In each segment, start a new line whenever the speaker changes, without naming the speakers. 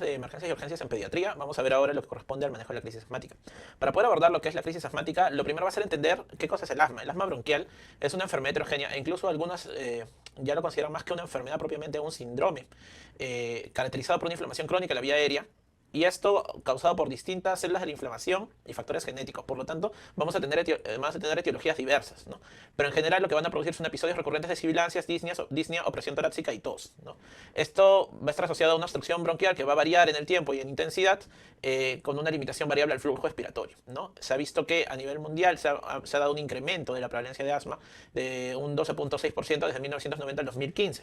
temas de emergencias y urgencias en pediatría, vamos a ver ahora lo que corresponde al manejo de la crisis asmática. Para poder abordar lo que es la crisis asmática, lo primero va a ser entender qué cosa es el asma. El asma bronquial es una enfermedad heterogénea e incluso algunas ya lo consideran más que una enfermedad propiamente un síndrome, caracterizado por una inflamación crónica de la vía aérea, y esto causado por distintas células de la inflamación y factores genéticos. Por lo tanto, vamos a tener etiologías diversas, ¿no? Pero en general lo que van a producir son episodios recurrentes de sibilancias, disnea, opresión torácica y tos, ¿no? Esto va a estar asociado a una obstrucción bronquial que va a variar en el tiempo y en intensidad, con una limitación variable al flujo expiratorio, ¿no? Se ha visto que a nivel mundial se ha dado un incremento de la prevalencia de asma de un 12.6% desde 1990 al 2015.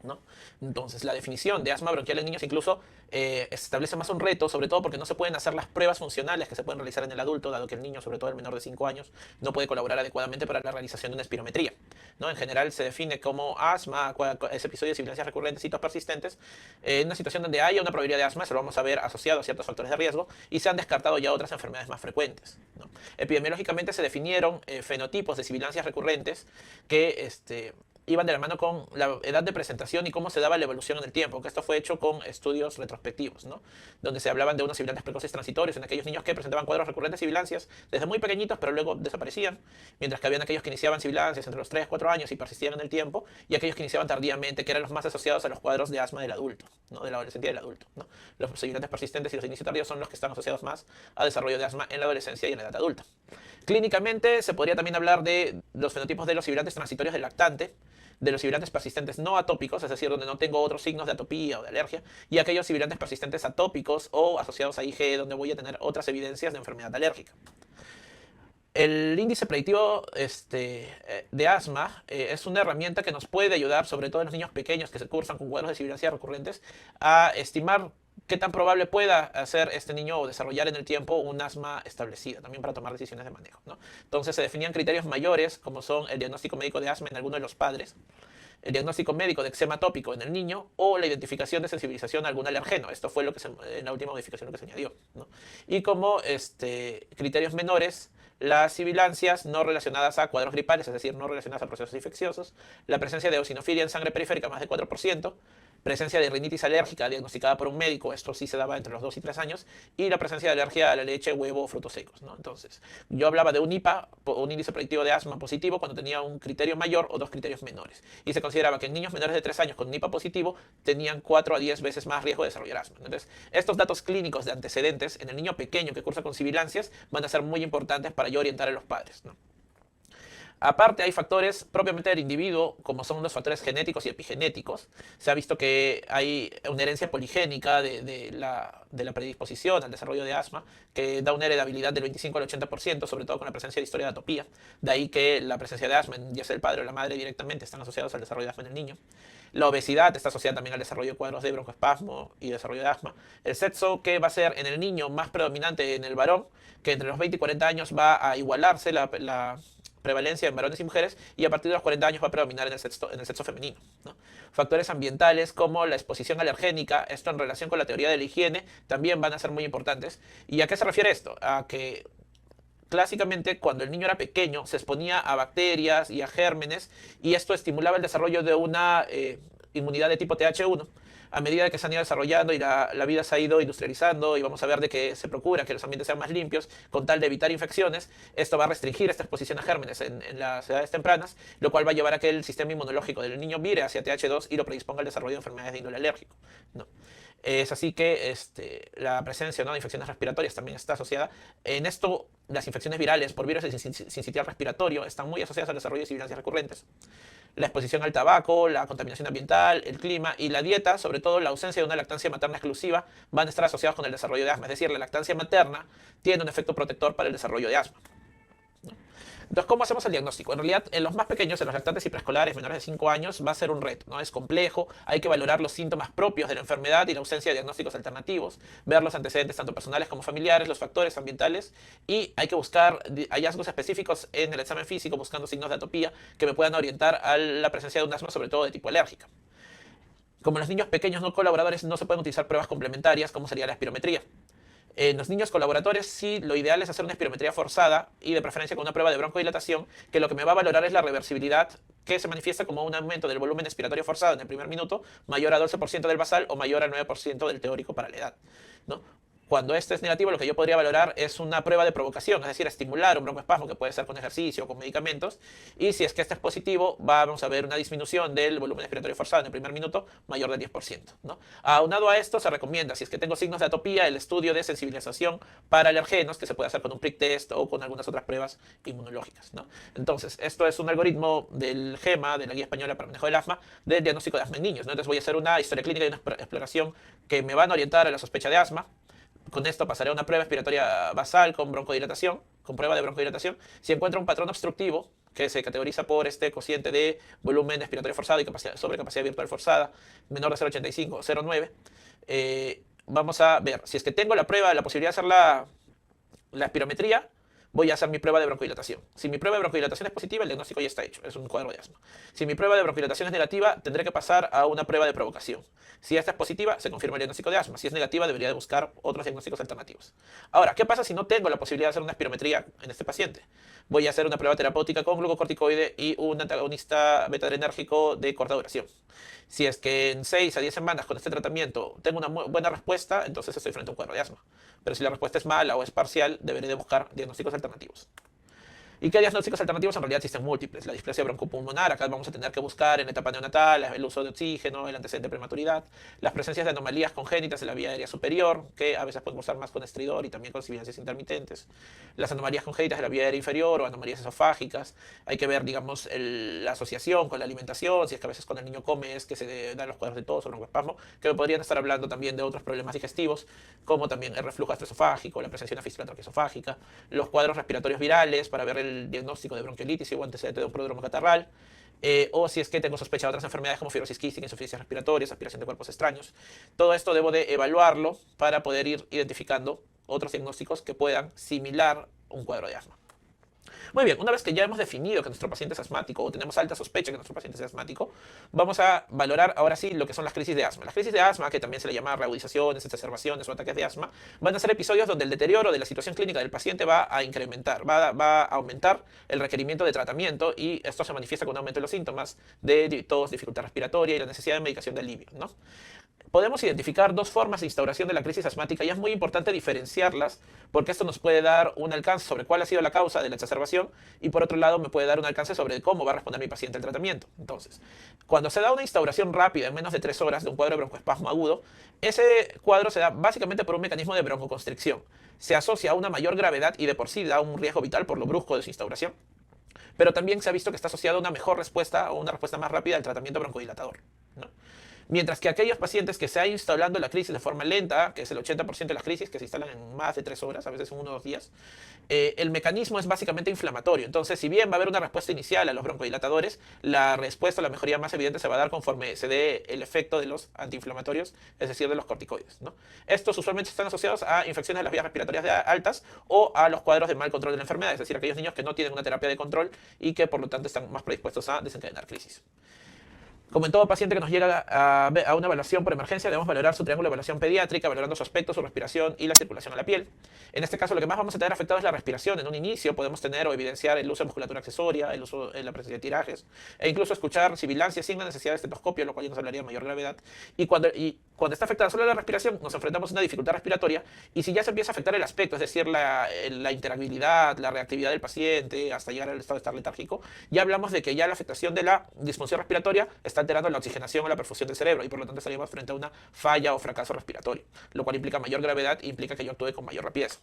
¿No? Entonces, la definición de asma bronquial en niños incluso establece más un reto, sobre todo porque no se pueden hacer las pruebas funcionales que se pueden realizar en el adulto, dado que el niño, sobre todo el menor de 5 años, no puede colaborar adecuadamente para la realización de una espirometría, ¿no? En general se define como asma, ese episodio de sibilancias recurrentes y tos persistentes, en una situación donde haya una probabilidad de asma, eso lo vamos a ver asociado a ciertos factores de riesgo, y se han descartado ya otras enfermedades más frecuentes, ¿no? Epidemiológicamente se definieron fenotipos de sibilancias recurrentes que iban de la mano con la edad de presentación y cómo se daba la evolución en el tiempo, que esto fue hecho con estudios retrospectivos, ¿no? Donde se hablaban de unos sibilantes precoces transitorios en aquellos niños que presentaban cuadros recurrentes de sibilancias desde muy pequeñitos, pero luego desaparecían, mientras que habían aquellos que iniciaban sibilancias entre los 3 y 4 años y persistían en el tiempo, y aquellos que iniciaban tardíamente, que eran los más asociados a los cuadros de asma del adulto, ¿no? Del adolescente y del adulto, ¿no? Los sibilantes persistentes y los inicios tardíos son los que están asociados más a desarrollo de asma en la adolescencia y en la edad adulta. Clínicamente se podría también hablar de los fenotipos de los sibilantes transitorios del lactante, de los sibilantes persistentes no atópicos, es decir, donde no tengo otros signos de atopía o de alergia, y aquellos sibilantes persistentes atópicos o asociados a IgE, donde voy a tener otras evidencias de enfermedad alérgica. El índice predictivo de asma es una herramienta que nos puede ayudar, sobre todo en los niños pequeños que se cursan con cuadros de sibilancia recurrentes, a estimar qué tan probable pueda hacer este niño o desarrollar en el tiempo un asma establecida, también para tomar decisiones de manejo, ¿no? Entonces se definían criterios mayores, como son el diagnóstico médico de asma en alguno de los padres, el diagnóstico médico de eczema tópico en el niño o la identificación de sensibilización a algún alergeno. Esto fue lo que en la última modificación lo que se añadió, ¿no? Y como criterios menores, las sibilancias no relacionadas a cuadros gripales, es decir, no relacionadas a procesos infecciosos, la presencia de eosinofilia en sangre periférica más de 4%, presencia de rinitis alérgica diagnosticada por un médico, esto sí se daba entre los 2 y 3 años, y la presencia de alergia a la leche, huevo o frutos secos, ¿no? Entonces, yo hablaba de un IPA, un índice predictivo de asma positivo, cuando tenía un criterio mayor o 2 criterios menores. Y se consideraba que en niños menores de 3 años con un IPA positivo tenían 4 a 10 veces más riesgo de desarrollar asma. Entonces, estos datos clínicos de antecedentes en el niño pequeño que cursa con sibilancias van a ser muy importantes para yo orientar a los padres, ¿no? Aparte, hay factores propiamente del individuo, como son los factores genéticos y epigenéticos. Se ha visto que hay una herencia poligénica de la predisposición al desarrollo de asma, que da una heredabilidad del 25 al 80%, sobre todo con la presencia de historia de atopía. De ahí que la presencia de asma, ya sea el padre o la madre directamente, están asociados al desarrollo de asma en el niño. La obesidad está asociada también al desarrollo de cuadros de broncoespasmo y desarrollo de asma. El sexo, que va a ser en el niño más predominante en el varón, que entre los 20 y 40 años va a igualarse la prevalencia en varones y mujeres, y a partir de los 40 años va a predominar en el sexo femenino, ¿no? Factores ambientales como la exposición alergénica, esto en relación con la teoría de la higiene, también van a ser muy importantes. ¿Y a qué se refiere esto? A que clásicamente cuando el niño era pequeño se exponía a bacterias y a gérmenes, y esto estimulaba el desarrollo de una inmunidad de tipo TH1. A medida que se han ido desarrollando y la vida se ha ido industrializando, y vamos a ver de que se procura que los ambientes sean más limpios con tal de evitar infecciones, esto va a restringir esta exposición a gérmenes en las edades tempranas, lo cual va a llevar a que el sistema inmunológico del niño vire hacia TH2 y lo predisponga al desarrollo de enfermedades de índole alérgico, ¿no? Es así que la presencia, ¿no?, de infecciones respiratorias también está asociada. En esto, las infecciones virales por virus sincitial respiratorio están muy asociadas al desarrollo de sibilancias recurrentes. La exposición al tabaco, la contaminación ambiental, el clima y la dieta, sobre todo la ausencia de una lactancia materna exclusiva, van a estar asociados con el desarrollo de asma. Es decir, la lactancia materna tiene un efecto protector para el desarrollo de asma. Entonces, ¿cómo hacemos el diagnóstico? En realidad, en los más pequeños, en los lactantes y preescolares menores de 5 años, va a ser un reto, ¿no? Es complejo, hay que valorar los síntomas propios de la enfermedad y la ausencia de diagnósticos alternativos, ver los antecedentes tanto personales como familiares, los factores ambientales, y hay que buscar hallazgos específicos en el examen físico, buscando signos de atopía que me puedan orientar a la presencia de un asma, sobre todo de tipo alérgica. Como en los niños pequeños no colaboradores, no se pueden utilizar pruebas complementarias, como sería la espirometría. En los niños colaboradores sí, lo ideal es hacer una espirometría forzada y de preferencia con una prueba de broncodilatación, que lo que me va a valorar es la reversibilidad que se manifiesta como un aumento del volumen expiratorio forzado en el primer minuto mayor a 12% del basal o mayor al 9% del teórico para la edad, ¿no? Cuando este es negativo, lo que yo podría valorar es una prueba de provocación, es decir, estimular un broncoespasmo que puede ser con ejercicio o con medicamentos. Y si es que este es positivo, vamos a ver una disminución del volumen expiratorio forzado en el primer minuto mayor del 10%, ¿no? Aunado a esto, se recomienda, si es que tengo signos de atopía, el estudio de sensibilización para alergenos, que se puede hacer con un prick test o con algunas otras pruebas inmunológicas, ¿no? Entonces, esto es un algoritmo del GEMA, de la Guía Española para el Manejo del Asma, del diagnóstico de asma en niños, ¿no? Entonces voy a hacer una historia clínica y una exploración que me van a orientar a la sospecha de asma. Con esto pasaré a una prueba expiratoria basal con broncodilatación, con prueba de broncodilatación. Si encuentro un patrón obstructivo, que se categoriza por este cociente de volumen expiratorio forzado y sobrecapacidad virtual forzada, menor de 0,85 o 0,9, vamos a ver, si es que tengo la prueba, la posibilidad de hacer la espirometría, voy a hacer mi prueba de broncodilatación. Si mi prueba de broncodilatación es positiva, el diagnóstico ya está hecho, es un cuadro de asma. Si mi prueba de broncodilatación es negativa, tendré que pasar a una prueba de provocación. Si esta es positiva, se confirma el diagnóstico de asma. Si es negativa, debería de buscar otros diagnósticos alternativos. Ahora, ¿qué pasa si no tengo la posibilidad de hacer una espirometría en este paciente? Voy a hacer una prueba terapéutica con glucocorticoide y un antagonista beta-adrenérgico de corta duración. Si es que en 6 a 10 semanas con este tratamiento tengo una buena respuesta, entonces estoy frente a un cuadro de asma. Pero si la respuesta es mala o es parcial, deberé de buscar diagnósticos alternativos. ¿Y qué diagnósticos alternativos? En realidad existen múltiples. La displasia broncopulmonar, acá vamos a tener que buscar en etapa neonatal el uso de oxígeno, el antecedente de prematuridad, las presencias de anomalías congénitas en la vía aérea superior, que a veces pueden cursar más con estridor y también con sibilancias intermitentes, las anomalías congénitas de la vía aérea inferior o anomalías esofágicas. Hay que ver, digamos, la asociación con la alimentación, si es que a veces cuando el niño come es que se dan los cuadros de tos o broncoespasmo, que podrían estar hablando también de otros problemas digestivos, como también el reflujo gastroesofágico, la presencia de una fístula traqueosofágica, los cuadros respiratorios virales para ver el diagnóstico de bronquiolitis o antecedente de un prodromo catarral, o si es que tengo sospecha de otras enfermedades como fibrosis quística, insuficiencias respiratorias, aspiración de cuerpos extraños. Todo esto debo de evaluarlo para poder ir identificando otros diagnósticos que puedan similar un cuadro de asma. Muy bien, una vez que ya hemos definido que nuestro paciente es asmático o tenemos alta sospecha que nuestro paciente es asmático, vamos a valorar ahora sí lo que son las crisis de asma. Las crisis de asma, que también se le llama reagudizaciones, exacerbaciones o ataques de asma, van a ser episodios donde el deterioro de la situación clínica del paciente va a incrementar, va a aumentar el requerimiento de tratamiento y esto se manifiesta con un aumento de los síntomas de tos, dificultad respiratoria y la necesidad de medicación de alivio, ¿no? Podemos identificar dos formas de instauración de la crisis asmática y es muy importante diferenciarlas porque esto nos puede dar un alcance sobre cuál ha sido la causa de la exacerbación y por otro lado me puede dar un alcance sobre cómo va a responder mi paciente al tratamiento. Entonces, cuando se da una instauración rápida en menos de 3 horas de un cuadro de broncoespasmo agudo, ese cuadro se da básicamente por un mecanismo de broncoconstricción. Se asocia a una mayor gravedad y de por sí da un riesgo vital por lo brusco de su instauración, pero también se ha visto que está asociado a una mejor respuesta o una respuesta más rápida al tratamiento broncodilatador, ¿no? Mientras que aquellos pacientes que se ha instalando la crisis de forma lenta, que es el 80% de las crisis que se instalan en más de 3 horas, a veces en 1 o 2 días, el mecanismo es básicamente inflamatorio. Entonces, si bien va a haber una respuesta inicial a los broncodilatadores, la respuesta, la mejoría más evidente se va a dar conforme se dé el efecto de los antiinflamatorios, es decir, de los corticoides, ¿no? Estos usualmente están asociados a infecciones de las vías respiratorias altas o a los cuadros de mal control de la enfermedad, es decir, aquellos niños que no tienen una terapia de control y que por lo tanto están más predispuestos a desencadenar crisis. Como en todo paciente que nos llega a una evaluación por emergencia, debemos valorar su triángulo de evaluación pediátrica, valorando su aspecto, su respiración y la circulación a la piel. En este caso, lo que más vamos a tener afectado es la respiración. En un inicio podemos tener o evidenciar el uso de musculatura accesoria, el uso de la presencia de tirajes, e incluso escuchar sibilancias sin la necesidad de estetoscopio, lo cual ya nos hablaría de mayor gravedad. Y cuando está afectada solo la respiración, nos enfrentamos a una dificultad respiratoria, y si ya se empieza a afectar el aspecto, es decir, la interactividad, la reactividad del paciente, hasta llegar al estado de estar letárgico, ya hablamos de que ya la afectación de la disfunción respiratoria está alterando la oxigenación o la perfusión del cerebro y por lo tanto estaríamos frente a una falla o fracaso respiratorio, lo cual implica mayor gravedad e implica que yo actúe con mayor rapidez,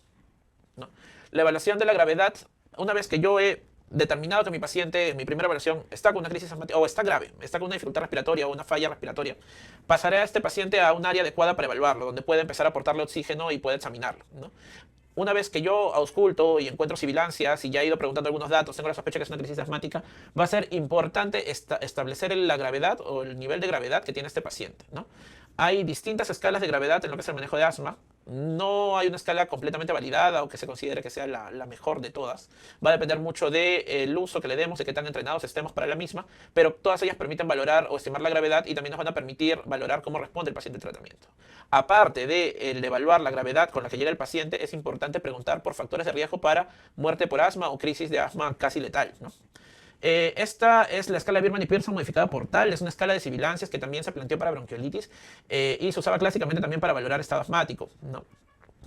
¿no? La evaluación de la gravedad, una vez que yo he determinado que mi paciente en mi primera evaluación está con una crisis asmática o está grave, está con una dificultad respiratoria o una falla respiratoria, pasaré a este paciente a un área adecuada para evaluarlo, donde puede empezar a aportarle oxígeno y puede examinarlo, ¿no? Una vez que yo ausculto y encuentro sibilancias y ya he ido preguntando algunos datos, tengo la sospecha que es una crisis asmática, va a ser importante establecer la gravedad o el nivel de gravedad que tiene este paciente, ¿no? Hay distintas escalas de gravedad en lo que es el manejo de asma. No hay una escala completamente validada o que se considere que sea la mejor de todas. Va a depender mucho del uso que le demos, de qué tan entrenados estemos para la misma, pero todas ellas permiten valorar o estimar la gravedad y también nos van a permitir valorar cómo responde el paciente al tratamiento. Aparte de evaluar la gravedad con la que llega el paciente, es importante preguntar por factores de riesgo para muerte por asma o crisis de asma casi letal, ¿no? Esta es la escala Birman y Pearson modificada por tal. Es una escala de sibilancias que también se planteó para bronquiolitis y se usaba clásicamente también para valorar estado asmático, ¿no?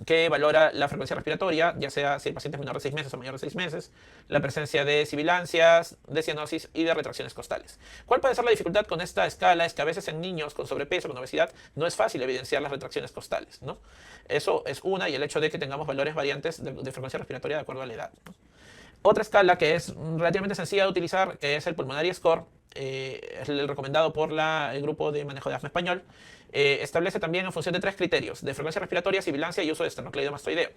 Que valora la frecuencia respiratoria, ya sea si el paciente es menor de 6 meses o mayor de 6 meses, la presencia de sibilancias, de cianosis y de retracciones costales. ¿Cuál puede ser la dificultad con esta escala? Es que a veces en niños con sobrepeso, con obesidad, no es fácil evidenciar las retracciones costales, ¿no? Eso es una, y el hecho de que tengamos valores variantes de frecuencia respiratoria de acuerdo a la edad, ¿no? Otra escala que es relativamente sencilla de utilizar, que es el Pulmonary Score, es el recomendado por el Grupo de Manejo de Asma Español, establece también en función de 3 criterios: de frecuencia respiratoria, sibilancia y uso de esternocleido mastoideo.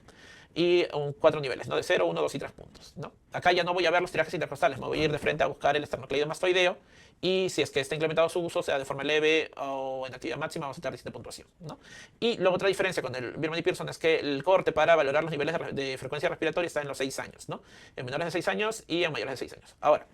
Y 4 niveles, ¿no? De 0, 1, 2 y 3 puntos, ¿no? Acá ya no voy a ver los tirajes intercostales, me voy a ir de frente a buscar el esternocleido mastoideo, y si es que está implementado su uso, sea de forma leve o en actividad máxima, vamos a tener distinta puntuación, ¿no? Y luego otra diferencia con el Birman y Pearson es que el corte para valorar los niveles de frecuencia respiratoria está en los 6 años, ¿no? En menores de 6 años y en mayores de 6 años. Ahora,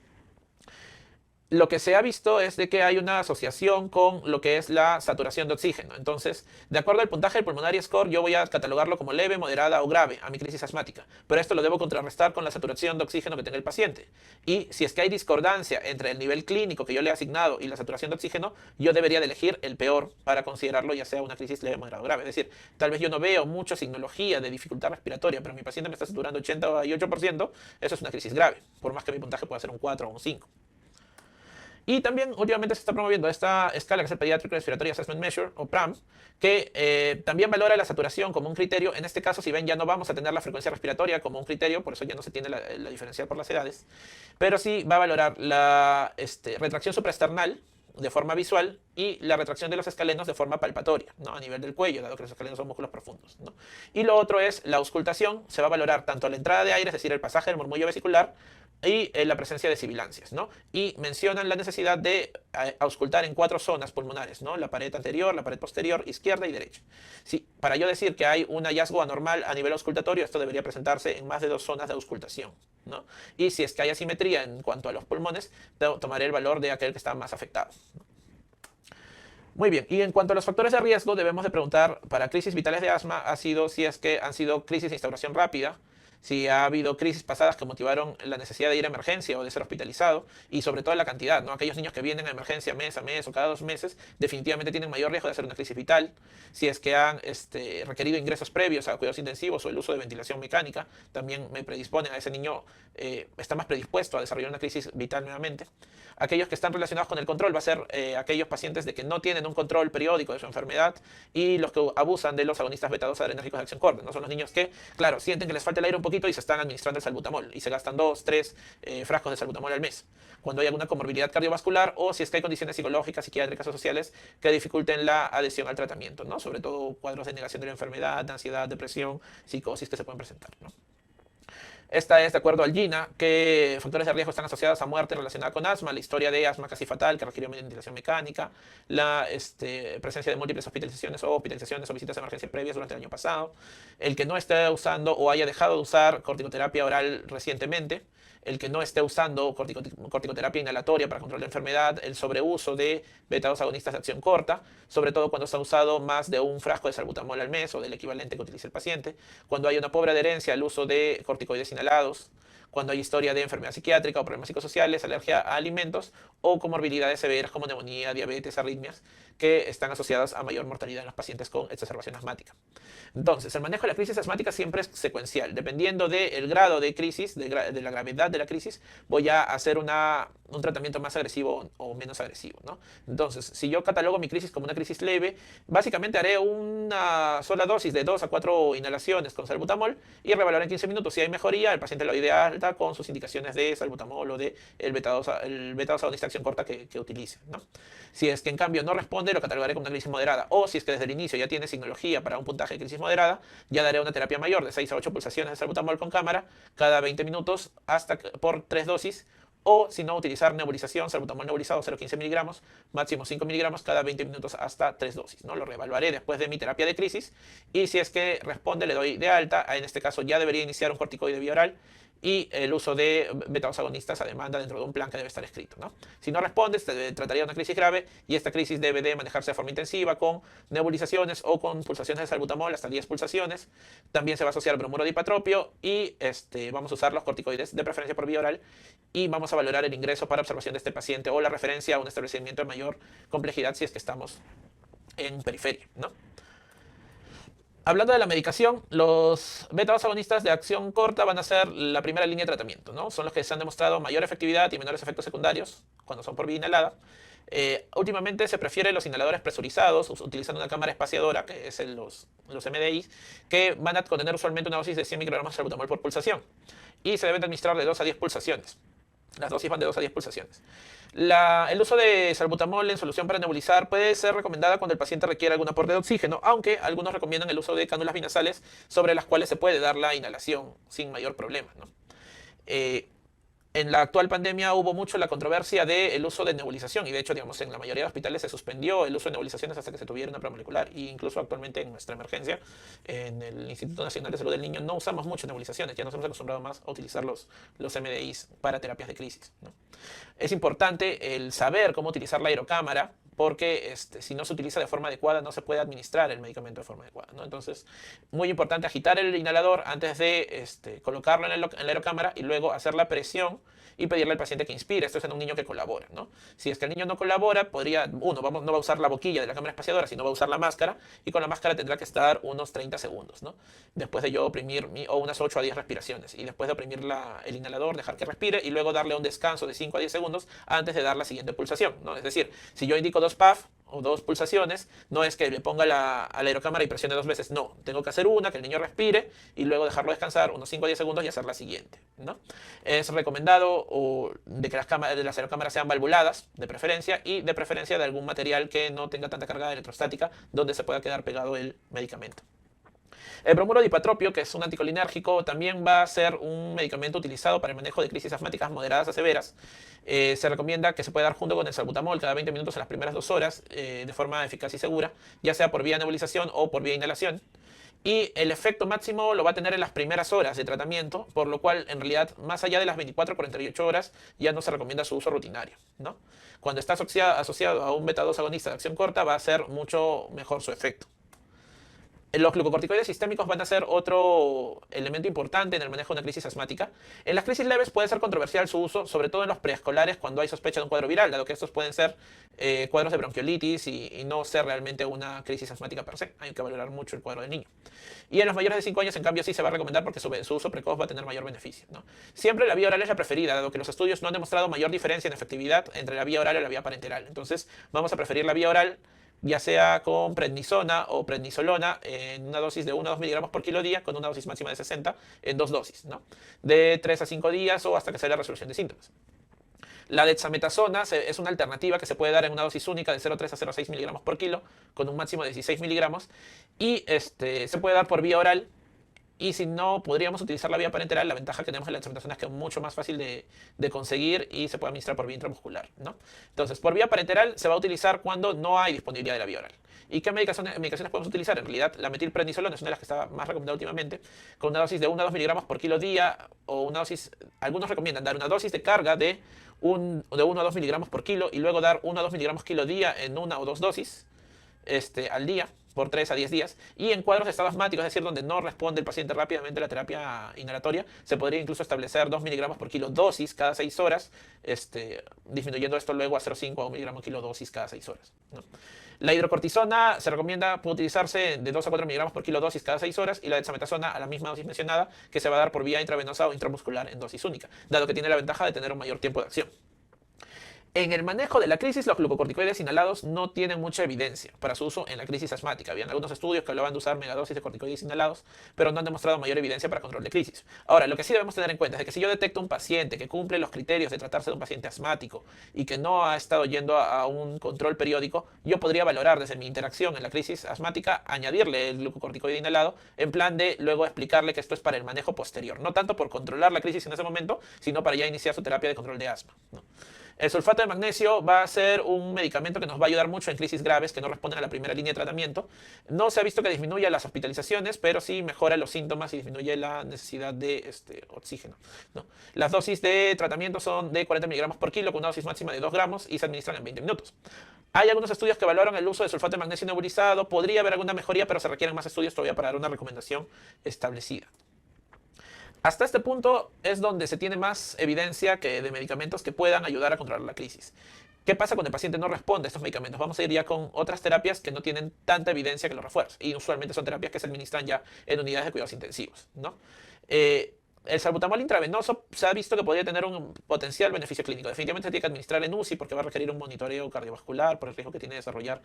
lo que se ha visto es de que hay una asociación con lo que es la saturación de oxígeno. Entonces, de acuerdo al puntaje del Pulmonary Score, yo voy a catalogarlo como leve, moderada o grave a mi crisis asmática. Pero esto lo debo contrarrestar con la saturación de oxígeno que tenga el paciente. Y si es que hay discordancia entre el nivel clínico que yo le he asignado y la saturación de oxígeno, yo debería de elegir el peor para considerarlo ya sea una crisis leve, moderada o grave. Es decir, tal vez yo no veo mucha signología de dificultad respiratoria, pero mi paciente me está saturando 88%, eso es una crisis grave, por más que mi puntaje pueda ser un 4 o un 5. Y también últimamente se está promoviendo esta escala que es el Pediatric Respiratory Assessment Measure, o PRAM, que también valora la saturación como un criterio. En este caso, si ven, ya no vamos a tener la frecuencia respiratoria como un criterio, por eso ya no se tiene la diferencial por las edades, pero sí va a valorar la retracción supraesternal de forma visual y la retracción de los escalenos de forma palpatoria, ¿no? A nivel del cuello, dado que los escalenos son músculos profundos, ¿no? Y lo otro es la auscultación. Se va a valorar tanto la entrada de aire, es decir, el pasaje del murmullo vesicular, y la presencia de sibilancias, ¿no? Y mencionan la necesidad de auscultar en 4 zonas pulmonares, ¿no? La pared anterior, la pared posterior, izquierda y derecha. Sí, para yo decir que hay un hallazgo anormal a nivel auscultatorio, esto debería presentarse en más de 2 zonas de auscultación, ¿no? Y si es que hay asimetría en cuanto a los pulmones, tomaré el valor de aquel que está más afectado, ¿no? Muy bien, y en cuanto a los factores de riesgo, debemos de preguntar para crisis vitales de asma si es que han sido crisis de instauración rápida, si ha habido crisis pasadas que motivaron la necesidad de ir a emergencia o de ser hospitalizado, y sobre todo la cantidad, ¿no? Aquellos niños que vienen a emergencia mes a mes o cada 2 meses definitivamente tienen mayor riesgo de hacer una crisis vital. Si es que han requerido ingresos previos a cuidados intensivos o el uso de ventilación mecánica, también me predisponen a ese niño, está más predispuesto a desarrollar una crisis vital nuevamente. Aquellos que están relacionados con el control va a ser aquellos pacientes de que no tienen un control periódico de su enfermedad, y los que abusan de los agonistas beta-2 adrenérgicos de acción corta, ¿no? Son los niños que, claro, sienten que les falta el aire un poquito y se están administrando el salbutamol y se gastan 2, 3 frascos de salbutamol al mes. Cuando hay alguna comorbilidad cardiovascular o si es que hay condiciones psicológicas, psiquiátricas o sociales que dificulten la adhesión al tratamiento, ¿no? Sobre todo cuadros de negación de la enfermedad, ansiedad, depresión, psicosis que se pueden presentar, ¿no? Esta es de acuerdo al GINA, que factores de riesgo están asociados a muerte relacionada con asma, la historia de asma casi fatal que requirió ventilación mecánica, la presencia de múltiples hospitalizaciones o visitas de emergencia previas durante el año pasado, el que no esté usando o haya dejado de usar corticoterapia oral recientemente, el que no esté usando corticoterapia inhalatoria para control de enfermedad, el sobreuso de beta-2 agonistas de acción corta, sobre todo cuando se ha usado más de un frasco de salbutamol al mes o del equivalente que utilice el paciente, cuando hay una pobre adherencia al uso de corticoides inhalados, cuando hay historia de enfermedad psiquiátrica o problemas psicosociales, alergia a alimentos o comorbilidades severas como neumonía, diabetes, arritmias, que están asociadas a mayor mortalidad en los pacientes con exacerbación asmática. Entonces, el manejo de la crisis asmática siempre es secuencial. Dependiendo del grado de crisis, de la gravedad de la crisis, voy a hacer un tratamiento más agresivo o menos agresivo, ¿no? Entonces, si yo catalogo mi crisis como una crisis leve, básicamente haré una sola dosis de 2 a 4 inhalaciones con salbutamol y revaloraré en 15 minutos. Si hay mejoría, el paciente lo doy de alta con sus indicaciones de salbutamol o de el beta-2 agonista de acción corta que utilice, ¿no? Si es que en cambio no responde, lo catalogaré como una crisis moderada. O si es que desde el inicio ya tiene signología para un puntaje de crisis moderada, ya daré una terapia mayor de 6 a 8 pulsaciones de salbutamol con cámara cada 20 minutos por 3 dosis. O si no, utilizar nebulización, salbutamol nebulizado 0,15 miligramos, máximo 5 miligramos cada 20 minutos hasta 3 dosis, ¿no? Lo reevaluaré después de mi terapia de crisis y si es que responde le doy de alta. En este caso ya debería iniciar un corticoide vía oral y el uso de beta-2 agonistas a demanda dentro de un plan que debe estar escrito, ¿no? Si no respondes, te trataría de una crisis grave y esta crisis debe de manejarse de forma intensiva con nebulizaciones o con pulsaciones de salbutamol hasta 10 pulsaciones. También se va a asociar bromuro de hipatropio y vamos a usar los corticoides de preferencia por vía oral y vamos a valorar el ingreso para observación de este paciente o la referencia a un establecimiento de mayor complejidad si es que estamos en periferia, ¿no? Hablando de la medicación, los beta-2 agonistas de acción corta van a ser la primera línea de tratamiento, ¿no? Son los que se han demostrado mayor efectividad y menores efectos secundarios cuando son por vía inhalada. Últimamente se prefieren los inhaladores presurizados, utilizando una cámara espaciadora, que es los MDIs, que van a contener usualmente una dosis de 100 microgramos de salbutamol por pulsación. Y se deben administrar de 2 a 10 pulsaciones. Las dosis van de 2 a 10 pulsaciones. El uso de salbutamol en solución para nebulizar puede ser recomendada cuando el paciente requiere algún aporte de oxígeno, aunque algunos recomiendan el uso de cánulas binasales sobre las cuales se puede dar la inhalación sin mayor problema, ¿no? En la actual pandemia hubo mucho la controversia del uso de nebulización y de hecho, digamos, en la mayoría de hospitales se suspendió el uso de nebulizaciones hasta que se tuviera una prueba molecular e incluso actualmente en nuestra emergencia, en el Instituto Nacional de Salud del Niño, no usamos mucho nebulizaciones, ya nos hemos acostumbrado más a utilizar los MDIs para terapias de crisis, ¿no? Es importante el saber cómo utilizar la aerocámara porque si no se utiliza de forma adecuada no se puede administrar el medicamento de forma adecuada, ¿no? Entonces, muy importante agitar el inhalador antes de colocarlo en la aerocámara y luego hacer la presión y pedirle al paciente que inspire. Esto es en un niño que colabora, ¿no? Si es que el niño no colabora, no va a usar la boquilla de la cámara espaciadora, sino va a usar la máscara y con la máscara tendrá que estar unos 30 segundos, ¿no? Después de yo oprimir, o unas 8 a 10 respiraciones y después de oprimir el inhalador, dejar que respire y luego darle un descanso de 5 a 10 segundos antes de dar la siguiente pulsación, ¿no? Es decir, si yo indico 2 PAF o 2 pulsaciones, no es que le ponga a la aerocámara y presione 2 veces, no, tengo que hacer una, que el niño respire y luego dejarlo descansar unos 5 a 10 segundos y hacer la siguiente, ¿no? Es recomendado de que las aerocámaras sean valvuladas, de preferencia, y de preferencia de algún material que no tenga tanta carga electrostática donde se pueda quedar pegado el medicamento. El bromuro de hipatropio, que es un anticolinérgico, también va a ser un medicamento utilizado para el manejo de crisis asmáticas moderadas a severas. Se recomienda que se pueda dar junto con el salbutamol cada 20 minutos en las primeras 2 horas de forma eficaz y segura, ya sea por vía nebulización o por vía inhalación. Y el efecto máximo lo va a tener en las primeras horas de tratamiento, por lo cual en realidad más allá de las 24 o 48 horas ya no se recomienda su uso rutinario, ¿no? Cuando está asociado a un beta-2 agonista de acción corta va a ser mucho mejor su efecto. Los glucocorticoides sistémicos van a ser otro elemento importante en el manejo de una crisis asmática. En las crisis leves puede ser controversial su uso, sobre todo en los preescolares cuando hay sospecha de un cuadro viral, dado que estos pueden ser cuadros de bronquiolitis y no ser realmente una crisis asmática per se. Hay que valorar mucho el cuadro del niño. Y en los mayores de 5 años, en cambio, sí se va a recomendar porque su uso precoz va a tener mayor beneficio, ¿no? Siempre la vía oral es la preferida, dado que los estudios no han demostrado mayor diferencia en efectividad entre la vía oral y la vía parenteral. Entonces, vamos a preferir la vía oral, ya sea con prednisona o prednisolona en una dosis de 1 a 2 miligramos por kilo día, con una dosis máxima de 60 en 2 dosis, ¿no? De 3 a 5 días o hasta que se dé la resolución de síntomas. La dexametasona es una alternativa que se puede dar en una dosis única de 0,3 a 0,6 miligramos por kilo, con un máximo de 16 miligramos, y se puede dar por vía oral. Y si no, podríamos utilizar la vía parenteral. La ventaja que tenemos en la dexametasona es que es mucho más fácil de conseguir y se puede administrar por vía intramuscular, ¿no? Entonces, por vía parenteral se va a utilizar cuando no hay disponibilidad de la vía oral. ¿Y qué medicaciones podemos utilizar? En realidad, la metilprednisolona es una de las que está más recomendada últimamente, con una dosis de 1 a 2 miligramos por kilo día, o una dosis, algunos recomiendan dar una dosis de carga de 1 a 2 miligramos por kilo y luego dar 1 a 2 miligramos kilo día en 1 o 2 dosis al día, por 3 a 10 días, y en cuadros de estado asmático, es decir, donde no responde el paciente rápidamente a la terapia inhalatoria, se podría incluso establecer 2 miligramos por kilo dosis cada 6 horas, disminuyendo esto luego a 0,5 miligramos kilo dosis cada 6 horas, ¿no? La hidrocortisona se recomienda, puede utilizarse de 2 a 4 miligramos por kilo dosis cada 6 horas, y la dexametasona a la misma dosis mencionada, que se va a dar por vía intravenosa o intramuscular en dosis única, dado que tiene la ventaja de tener un mayor tiempo de acción. En el manejo de la crisis, los glucocorticoides inhalados no tienen mucha evidencia para su uso en la crisis asmática. Habían algunos estudios que hablaban de usar megadosis de corticoides inhalados, pero no han demostrado mayor evidencia para control de crisis. Ahora, lo que sí debemos tener en cuenta es que si yo detecto un paciente que cumple los criterios de tratarse de un paciente asmático y que no ha estado yendo a un control periódico, yo podría valorar desde mi interacción en la crisis asmática añadirle el glucocorticoide inhalado en plan de luego explicarle que esto es para el manejo posterior. No tanto por controlar la crisis en ese momento, sino para ya iniciar su terapia de control de asma, ¿no? El sulfato de magnesio va a ser un medicamento que nos va a ayudar mucho en crisis graves que no responden a la primera línea de tratamiento. No se ha visto que disminuya las hospitalizaciones, pero sí mejora los síntomas y disminuye la necesidad de oxígeno, ¿no? Las dosis de tratamiento son de 40 miligramos por kilo con una dosis máxima de 2 gramos y se administran en 20 minutos. Hay algunos estudios que valoran el uso de sulfato de magnesio nebulizado. Podría haber alguna mejoría, pero se requieren más estudios todavía para dar una recomendación establecida. Hasta este punto es donde se tiene más evidencia de medicamentos que puedan ayudar a controlar la crisis. ¿Qué pasa cuando el paciente no responde a estos medicamentos? Vamos a ir ya con otras terapias que no tienen tanta evidencia que lo refuerce. Y usualmente son terapias que se administran ya en unidades de cuidados intensivos, ¿no? El salbutamol intravenoso se ha visto que podría tener un potencial beneficio clínico. Definitivamente se tiene que administrar en UCI porque va a requerir un monitoreo cardiovascular por el riesgo que tiene de desarrollar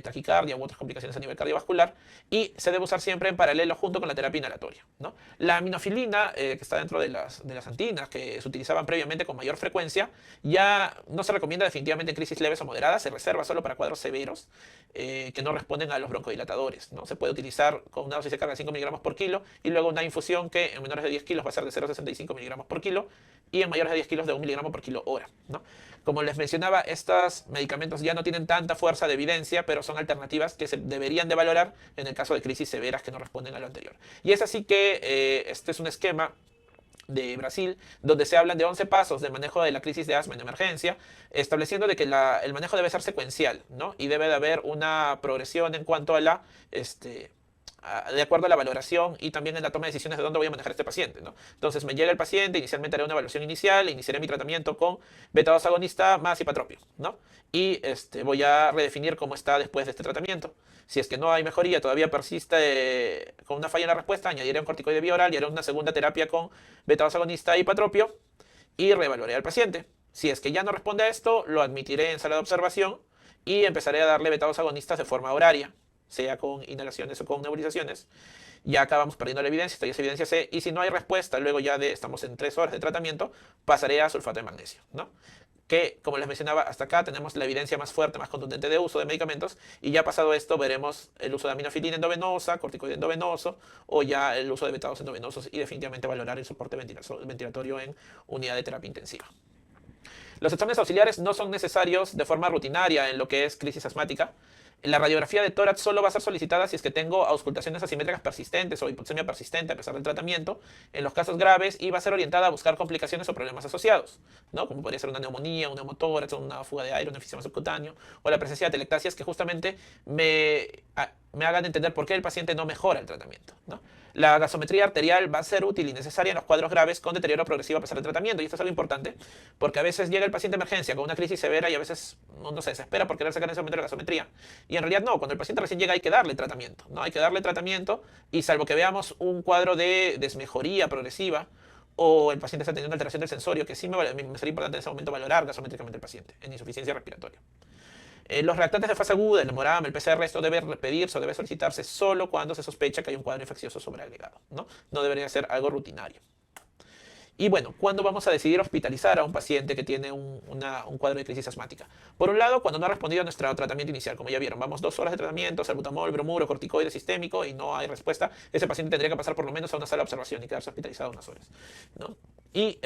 taquicardia u otras complicaciones a nivel cardiovascular. Y se debe usar siempre en paralelo junto con la terapia inhalatoria, ¿no? La aminofilina, que está dentro de las antinas, que se utilizaban previamente con mayor frecuencia, ya no se recomienda definitivamente en crisis leves o moderadas. Se reserva solo para cuadros severos que no responden a los broncodilatadores, ¿no? Se puede utilizar con una dosis de carga de 5 miligramos por kilo y luego una infusión que en menores de 10 kilos va a ser de 0,65 miligramos por kilo y en mayores de 10 kilos de 1 miligramo por kilo hora, ¿no? Como les mencionaba, estos medicamentos ya no tienen tanta fuerza de evidencia, pero son alternativas que se deberían de valorar en el caso de crisis severas que no responden a lo anterior. Y es así que este es un esquema de Brasil, donde se hablan de 11 pasos de manejo de la crisis de asma en emergencia, estableciendo de que el manejo debe ser secuencial, ¿no? Y debe de haber una progresión en cuanto a de acuerdo a la valoración y también en la toma de decisiones de dónde voy a manejar a este paciente, ¿no? Entonces me llega el paciente, inicialmente haré una evaluación inicial, iniciaré mi tratamiento con beta-2 agonista más hipatropio, ¿no? Y voy a redefinir cómo está después de este tratamiento. Si es que no hay mejoría, todavía persiste con una falla en la respuesta, añadiré un corticoide vía oral y haré una segunda terapia con beta-2 agonista e hipatropio y reevaluaré al paciente. Si es que ya no responde a esto, lo admitiré en sala de observación y empezaré a darle beta-2 agonistas de forma horaria, sea con inhalaciones o con nebulizaciones. Ya acabamos perdiendo la evidencia, esta ya es evidencia C, y si no hay respuesta, luego ya estamos en 3 horas de tratamiento, pasaré a sulfato de magnesio, ¿no? Que, como les mencionaba, hasta acá tenemos la evidencia más fuerte, más contundente de uso de medicamentos, y ya pasado esto veremos el uso de aminofilina endovenosa, corticoide endovenoso, o ya el uso de beta-2 endovenosos, y definitivamente valorar el soporte ventilatorio en unidad de terapia intensiva. Los exámenes auxiliares no son necesarios de forma rutinaria en lo que es crisis asmática. La radiografía de tórax solo va a ser solicitada si es que tengo auscultaciones asimétricas persistentes o hipoxemia persistente a pesar del tratamiento, en los casos graves, y va a ser orientada a buscar complicaciones o problemas asociados, ¿no? Como podría ser una neumonía, un neumotórax, una fuga de aire, un enfisema subcutáneo, o la presencia de atelectasias que justamente me hagan entender por qué el paciente no mejora el tratamiento, ¿no? La gasometría arterial va a ser útil y necesaria en los cuadros graves con deterioro progresivo a pesar del tratamiento. Y esto es algo importante, porque a veces llega el paciente de emergencia con una crisis severa y a veces uno se desespera por querer sacar en ese momento la gasometría. Y en realidad no, cuando el paciente recién llega hay que darle tratamiento, ¿no? Hay que darle tratamiento y salvo que veamos un cuadro de desmejoría progresiva o el paciente está teniendo alteración del sensorio, que sí me sería importante en ese momento valorar gasométricamente el paciente en insuficiencia respiratoria. Los reactantes de fase aguda, el hemograma, el PCR, esto debe pedirse o debe solicitarse solo cuando se sospecha que hay un cuadro infeccioso sobreagregado, ¿no? No debería ser algo rutinario. Y bueno, ¿cuándo vamos a decidir hospitalizar a un paciente que tiene un cuadro de crisis asmática? Por un lado, cuando no ha respondido a nuestro tratamiento inicial. Como ya vieron, vamos 2 horas de tratamiento, salbutamol, bromuro, corticoide sistémico y no hay respuesta. Ese paciente tendría que pasar por lo menos a una sala de observación y quedarse hospitalizado unas horas, ¿no? Y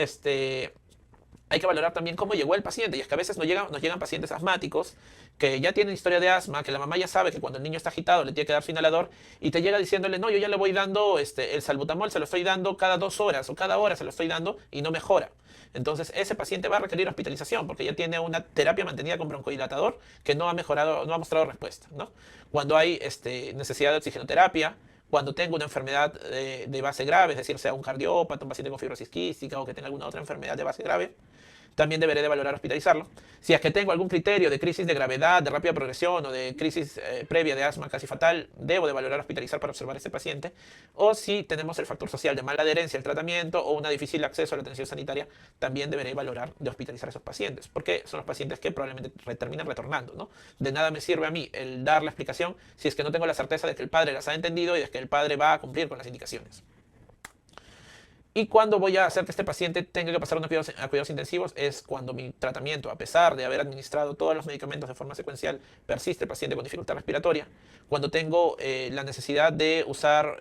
hay que valorar también cómo llegó el paciente. Y es que a veces nos llegan pacientes asmáticos que ya tienen historia de asma, que la mamá ya sabe que cuando el niño está agitado le tiene que dar su inhalador y te llega diciéndole, no, yo ya le voy dando el salbutamol, se lo estoy dando cada 2 horas o cada hora se lo estoy dando y no mejora. Entonces ese paciente va a requerir hospitalización porque ya tiene una terapia mantenida con broncodilatador que no ha mejorado, no ha mostrado respuesta, ¿no? Cuando hay necesidad de oxigenoterapia, cuando tengo una enfermedad de base grave, es decir, sea un cardiópata, un paciente con fibrosis quística o que tenga alguna otra enfermedad de base grave, también deberé de valorar hospitalizarlo. Si es que tengo algún criterio de crisis de gravedad, de rápida progresión o de crisis previa de asma casi fatal, debo de valorar hospitalizar para observar a este paciente. O si tenemos el factor social de mala adherencia al tratamiento o un difícil acceso a la atención sanitaria, también deberé valorar de hospitalizar a esos pacientes, porque son los pacientes que probablemente terminen retornando, ¿no? De nada me sirve a mí el dar la explicación si es que no tengo la certeza de que el padre las ha entendido y de que el padre va a cumplir con las indicaciones. Y cuando voy a hacer que este paciente tenga que pasar a cuidados intensivos es cuando mi tratamiento, a pesar de haber administrado todos los medicamentos de forma secuencial, persiste el paciente con dificultad respiratoria. Cuando tengo la necesidad de usar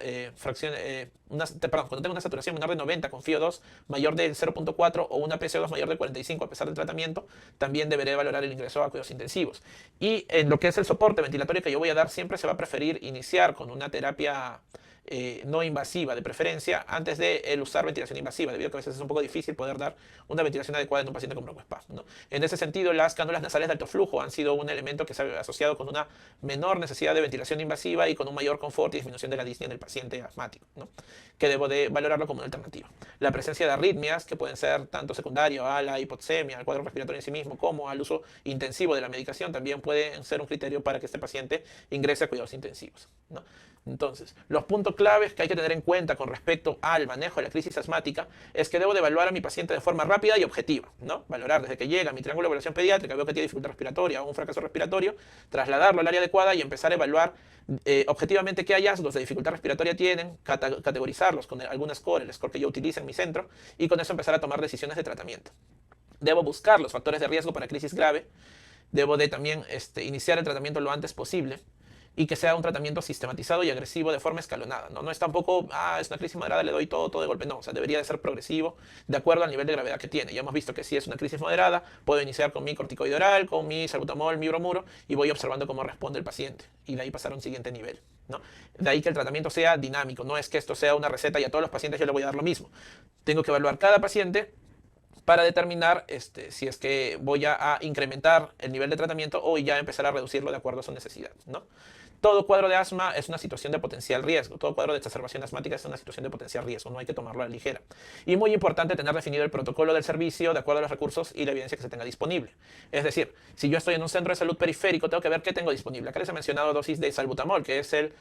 cuando tengo una saturación menor de 90 con FiO2 mayor del 0.4 o una PCO2 mayor de 45 a pesar del tratamiento, también deberé valorar el ingreso a cuidados intensivos. Y en lo que es el soporte ventilatorio que yo voy a dar, siempre se va a preferir iniciar con una terapia no invasiva de preferencia antes de el usar ventilación invasiva, debido a que a veces es un poco difícil poder dar una ventilación adecuada en un paciente con broncoespasmo, ¿no? En ese sentido, las cánulas nasales de alto flujo han sido un elemento que se ha asociado con una menor necesidad de ventilación invasiva y con un mayor confort y disminución de la disnea del paciente asmático, ¿no? Que debo de valorarlo como una alternativa. La presencia de arritmias, que pueden ser tanto secundario a la hipoxemia, al cuadro respiratorio en sí mismo, como al uso intensivo de la medicación, también pueden ser un criterio para que este paciente ingrese a cuidados intensivos, ¿no? Entonces, los puntos claves que hay que tener en cuenta con respecto al manejo de la crisis asmática es que debo de evaluar a mi paciente de forma rápida y objetiva, ¿no? Valorar desde que llega a mi triángulo de evaluación pediátrica, veo que tiene dificultad respiratoria o un fracaso respiratorio, trasladarlo al área adecuada y empezar a evaluar objetivamente qué hallazgos de dificultad respiratoria tienen, categorizarlos con algún score, el score que yo utilice en mi centro, y con eso empezar a tomar decisiones de tratamiento. Debo buscar los factores de riesgo para crisis grave, debo de también iniciar el tratamiento lo antes posible, y que sea un tratamiento sistematizado y agresivo de forma escalonada, ¿no? No es tampoco, es una crisis moderada, le doy todo de golpe, no, o sea, debería de ser progresivo de acuerdo al nivel de gravedad que tiene. Ya hemos visto que si es una crisis moderada, puedo iniciar con mi corticoide oral, con mi salbutamol, mi bromuro, y voy observando cómo responde el paciente, y de ahí pasar a un siguiente nivel, ¿no? De ahí que el tratamiento sea dinámico, no es que esto sea una receta y a todos los pacientes yo le voy a dar lo mismo. Tengo que evaluar cada paciente para determinar si es que voy a incrementar el nivel de tratamiento o ya empezar a reducirlo de acuerdo a su necesidad, ¿no? Todo cuadro de asma es una situación de potencial riesgo. Todo cuadro de exacerbación asmática es una situación de potencial riesgo. No hay que tomarlo a la ligera. Y muy importante tener definido el protocolo del servicio de acuerdo a los recursos y la evidencia que se tenga disponible. Es decir, si yo estoy en un centro de salud periférico, tengo que ver qué tengo disponible. Acá les he mencionado dosis de salbutamol, que es el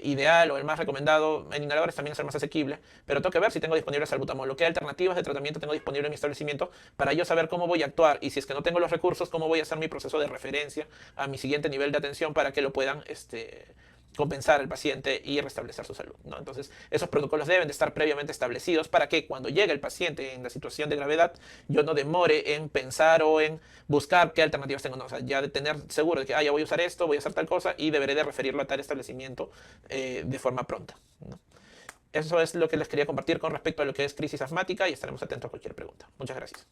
ideal o el más recomendado. En inhaladores también es el más asequible. Pero tengo que ver si tengo disponible salbutamol. ¿Qué alternativas de tratamiento tengo disponible en mi establecimiento para yo saber cómo voy a actuar? Y si es que no tengo los recursos, cómo voy a hacer mi proceso de referencia a mi siguiente nivel de atención para que lo puedan compensar al paciente y restablecer su salud, ¿no? Entonces, esos protocolos deben de estar previamente establecidos para que cuando llegue el paciente en la situación de gravedad, yo no demore en pensar o en buscar qué alternativas tengo, ¿no? O sea, ya de tener seguro de que ya voy a usar esto, voy a hacer tal cosa y deberé de referirlo a tal establecimiento de forma pronta, ¿no? Eso es lo que les quería compartir con respecto a lo que es crisis asmática y estaremos atentos a cualquier pregunta. Muchas gracias.